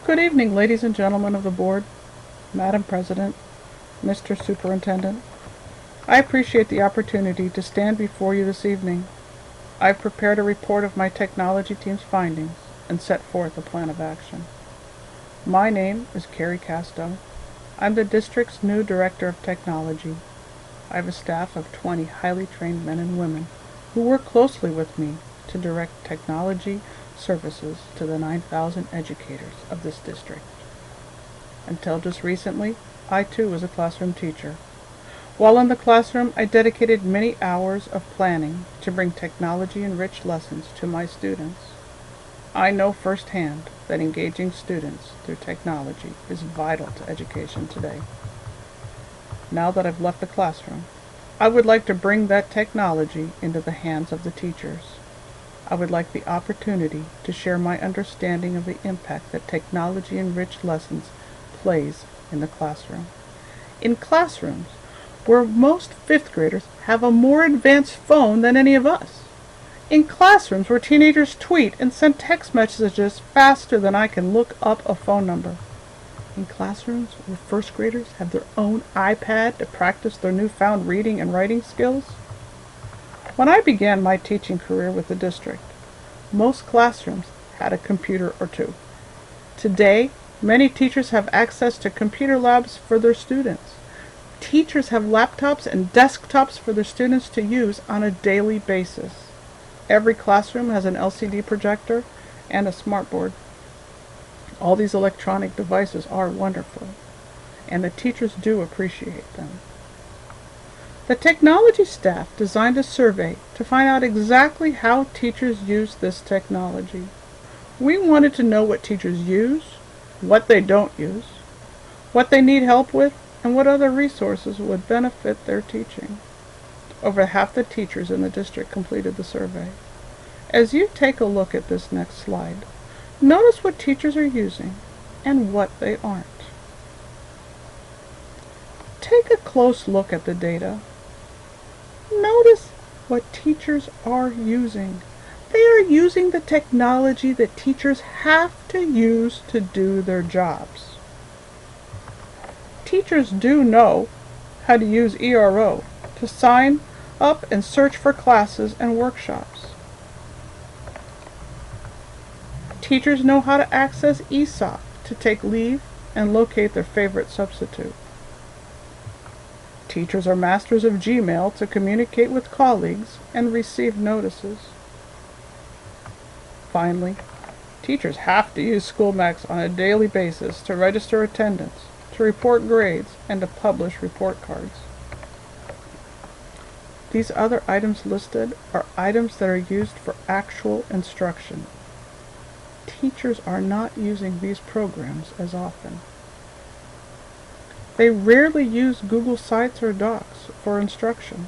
Good evening, ladies and gentlemen of the board, Madam President, Mr. Superintendent. I appreciate the opportunity to stand before you this evening. I've prepared a report of my technology team's findings and set forth a plan of action. My name is Carrie Casto. I'm the district's new Director of Technology. I have a staff of 20 highly trained men and women who work closely with me to direct technology services to the 9,000 educators of this district. Until just recently, I too was a classroom teacher. While in the classroom, I dedicated many hours of planning to bring technology-enriched lessons to my students. I know firsthand that engaging students through technology is vital to education today. Now that I've left the classroom, I would like to bring that technology into the hands of the teachers. I would like the opportunity to share my understanding of the impact that technology-enriched lessons plays in the classroom. In classrooms, where most fifth graders have a more advanced phone than any of us. In classrooms where teenagers tweet and send text messages faster than I can look up a phone number. In classrooms where first graders have their own iPad to practice their newfound reading and writing skills. When I began my teaching career with the district, most classrooms had a computer or two. Today, many teachers have access to computer labs for their students. Teachers have laptops and desktops for their students to use on a daily basis. Every classroom has an LCD projector and a smartboard. All these electronic devices are wonderful, and the teachers do appreciate them. The technology staff designed a survey to find out exactly how teachers use this technology. We wanted to know what teachers use, what they don't use, what they need help with, and what other resources would benefit their teaching. Over half the teachers in the district completed the survey. As you take a look at this next slide, notice what teachers are using and what they aren't. Take a close look at the data. Notice what teachers are using. They are using the technology that teachers have to use to do their jobs. Teachers do know how to use ERO to sign up and search for classes and workshops. Teachers know how to access ESOP to take leave and locate their favorite substitute. Teachers are masters of Gmail to communicate with colleagues and receive notices. Finally, teachers have to use SchoolMax on a daily basis to register attendance, to report grades, and to publish report cards. These other items listed are items that are used for actual instruction. Teachers are not using these programs as often. They rarely use Google Sites or Docs for instruction.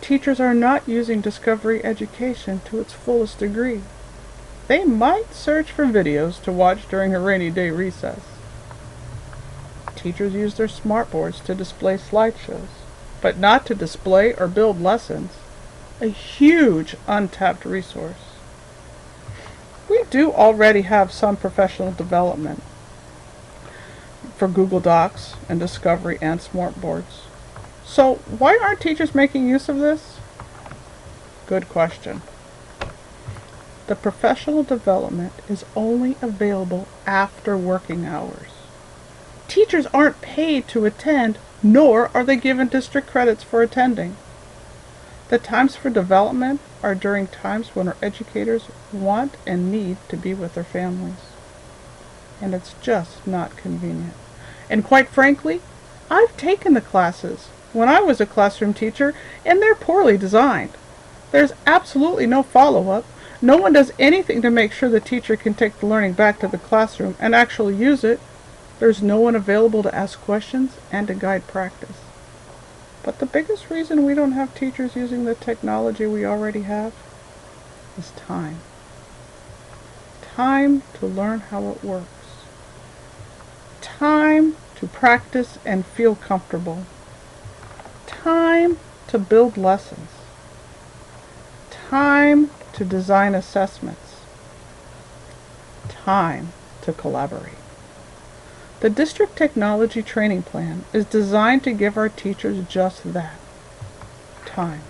Teachers are not using Discovery Education to its fullest degree. They might search for videos to watch during a rainy day recess. Teachers use their smartboards to display slideshows, but not to display or build lessons, a huge untapped resource. We do already have some professional development for Google Docs and Discovery and smartboards. So why aren't teachers making use of this? Good question. The professional development is only available after working hours. Teachers aren't paid to attend, nor are they given district credits for attending. The times for development are during times when our educators want and need to be with their families. And it's just not convenient. And quite frankly, I've taken the classes when I was a classroom teacher, and they're poorly designed. There's absolutely no follow-up. No one does anything to make sure the teacher can take the learning back to the classroom and actually use it. There's no one available to ask questions and to guide practice. But the biggest reason we don't have teachers using the technology we already have is time. Time to learn how it works. Time to practice and feel comfortable. Time to build lessons. Time to design assessments. time to collaborate. The District Technology Training Plan is designed to give our teachers just that, time.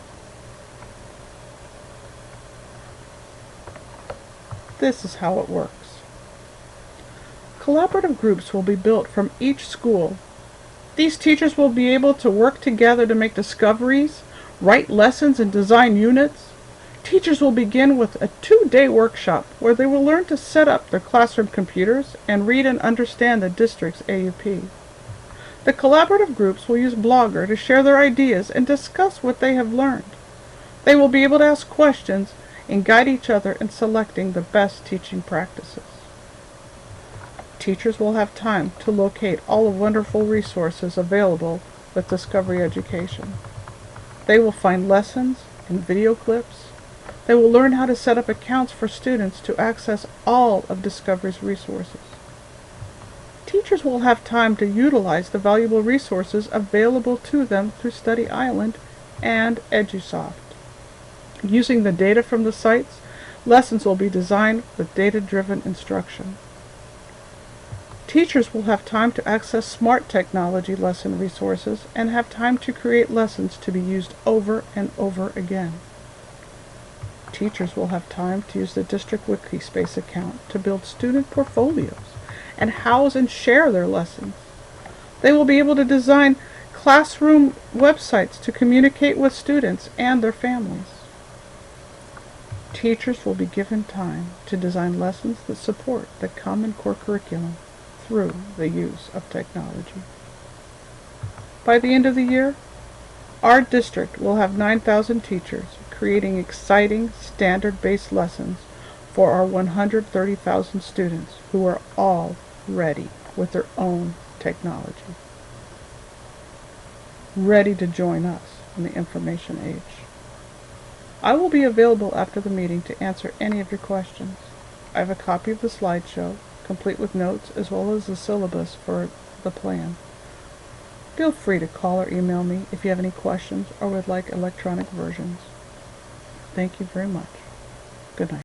This is how it works. Collaborative groups will be built from each school. These teachers will be able to work together to make discoveries, write lessons, and design units. Teachers will begin with a 2-day workshop where they will learn to set up their classroom computers and read and understand the district's AUP. The collaborative groups will use Blogger to share their ideas and discuss what they have learned. They will be able to ask questions and guide each other in selecting the best teaching practices. Teachers will have time to locate all the wonderful resources available with Discovery Education. They will find lessons and video clips. They will learn how to set up accounts for students to access all of Discovery's resources. Teachers will have time to utilize the valuable resources available to them through Study Island and EduSoft. Using the data from the sites, lessons will be designed with data-driven instruction. Teachers will have time to access smart technology lesson resources and have time to create lessons to be used over and over again. Teachers will have time to use the District Wikispace account to build student portfolios and house and share their lessons. They will be able to design classroom websites to communicate with students and their families. Teachers will be given time to design lessons that support the Common Core curriculum through the use of technology. By the end of the year, our district will have 9,000 teachers creating exciting standard-based lessons for our 130,000 students who are all ready with their own technology, ready to join us in the information age. I will be available after the meeting to answer any of your questions. I have a copy of the slideshow, complete with notes, as well as the syllabus for the plan. Feel free to call or email me if you have any questions or would like electronic versions. Thank you very much. Good night.